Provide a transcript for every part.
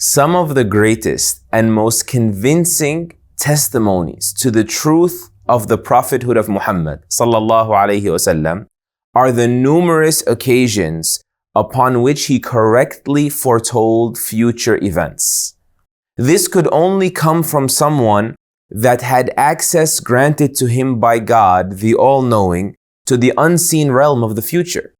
Some of the greatest and most convincing testimonies to the truth of the prophethood of Muhammad sallallahu alaihi wasallam are the numerous occasions upon which he correctly foretold future events. This could only come from someone that had access granted to him by God, the All-Knowing, to the unseen realm of the future.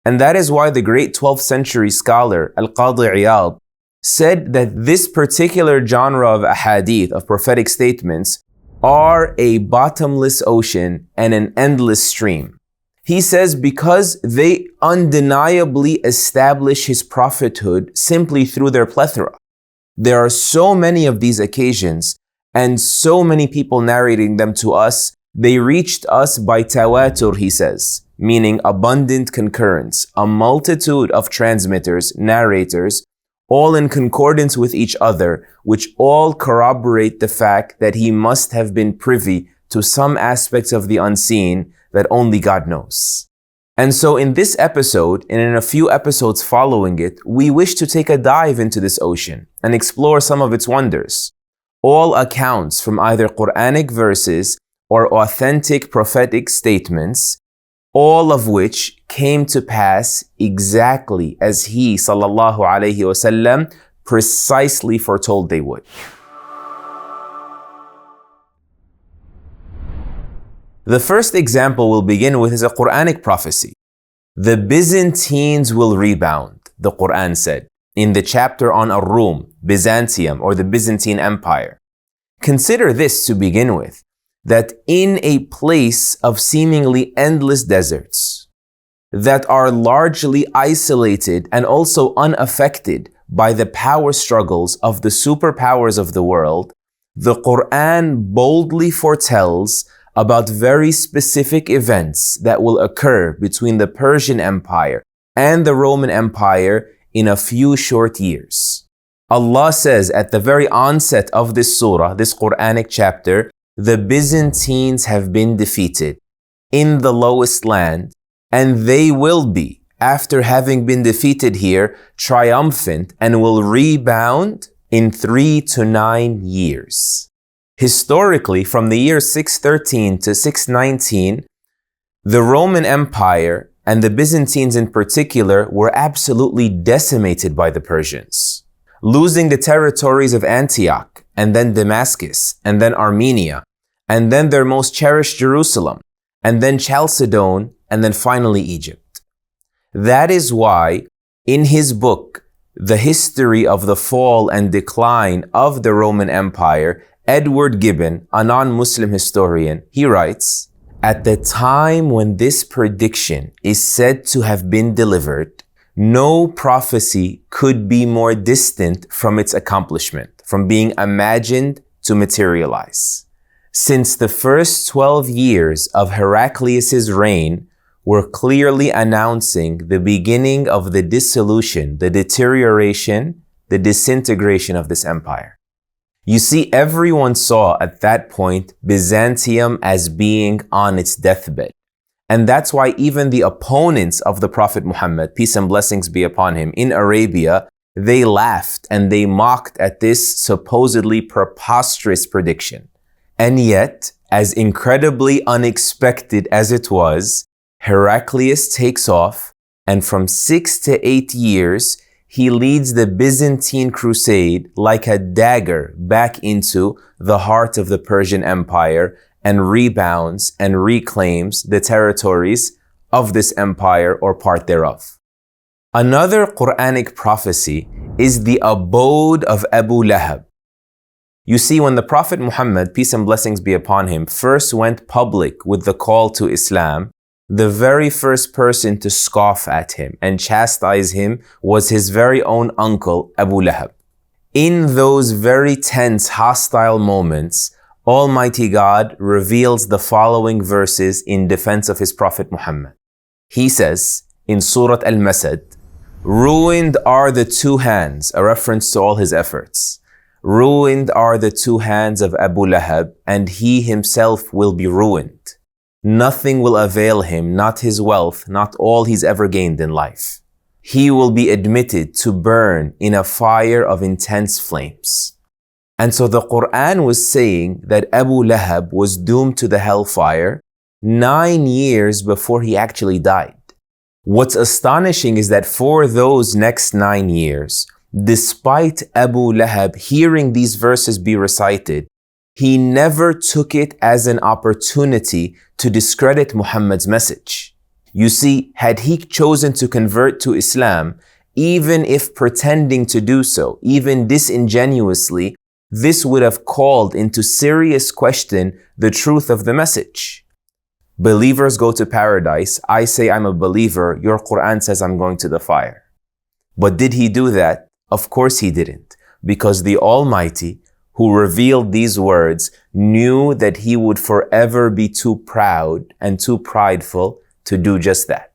And that is why the great 12th century scholar Al-Qadi Iyad said that this particular genre of ahadith, of prophetic statements, are a bottomless ocean and an endless stream. He says because they undeniably establish his prophethood simply through their plethora. There are so many of these occasions and so many people narrating them to us, they reached us by tawatur, he says, meaning abundant concurrence, a multitude of transmitters, narrators, all in concordance with each other, which all corroborate the fact that he must have been privy to some aspects of the unseen that only God knows. And so in this episode, and in a few episodes following it, we wish to take a dive into this ocean and explore some of its wonders. All accounts from either Quranic verses or authentic prophetic statements, all of which came to pass exactly as he, sallallahu alaihi wasallam, precisely foretold they would. The first example we'll begin with is a Quranic prophecy. The Byzantines will rebound, the Qur'an said, in the chapter on Ar-Rum, Byzantium, or the Byzantine Empire. Consider this to begin with, that in a place of seemingly endless deserts, that are largely isolated and also unaffected by the power struggles of the superpowers of the world, the Qur'an boldly foretells about very specific events that will occur between the Persian Empire and the Roman Empire in a few short years. Allah says at the very onset of this surah, this Quranic chapter, the Byzantines have been defeated in the lowest land, and they will be, after having been defeated here, triumphant and will rebound in 3 to 9 years. Historically, from the year 613 to 619, the Roman Empire and the Byzantines in particular were absolutely decimated by the Persians, losing the territories of Antioch and then Damascus and then Armenia and then their most cherished Jerusalem and then Chalcedon and then finally Egypt. That is why in his book, The History of the Fall and Decline of the Roman Empire, Edward Gibbon, a non-Muslim historian, he writes, at the time when this prediction is said to have been delivered, no prophecy could be more distant from its accomplishment, from being imagined to materialize. Since the first 12 years of Heraclius' reign were clearly announcing the beginning of the dissolution, the deterioration, the disintegration of this empire. You see, everyone saw at that point Byzantium as being on its deathbed. And that's why even the opponents of the Prophet Muhammad, peace and blessings be upon him, in Arabia, they laughed and they mocked at this supposedly preposterous prediction. And yet, as incredibly unexpected as it was, Heraclius takes off, and from 6 to 8 years, he leads the Byzantine crusade like a dagger back into the heart of the Persian Empire and rebounds and reclaims the territories of this empire or part thereof. Another Quranic prophecy is the abode of Abu Lahab. You see, when the Prophet Muhammad, peace and blessings be upon him, first went public with the call to Islam, the very first person to scoff at him and chastise him was his very own uncle, Abu Lahab. In those very tense, hostile moments, Almighty God reveals the following verses in defense of his Prophet Muhammad. He says in Surah Al-Masad, "Ruined are the two hands," a reference to all his efforts. "Ruined are the two hands of Abu Lahab, and he himself will be ruined. Nothing will avail him, not his wealth, not all he's ever gained in life." he will be admitted to burn in a fire of intense flames. And so the Qur'an was saying that Abu Lahab was doomed to the hellfire 9 years before he actually died. What's astonishing is that for those next 9 years, despite Abu Lahab hearing these verses be recited, he never took it as an opportunity to discredit Muhammad's message. You see, had he chosen to convert to Islam, even if pretending to do so, even disingenuously, this would have called into serious question the truth of the message. Believers go to paradise. I say I'm a believer. Your Qur'an says I'm going to the fire. But did he do that? Of course he didn't, because the Almighty, who revealed these words, knew that he would forever be too proud and too prideful to do just that.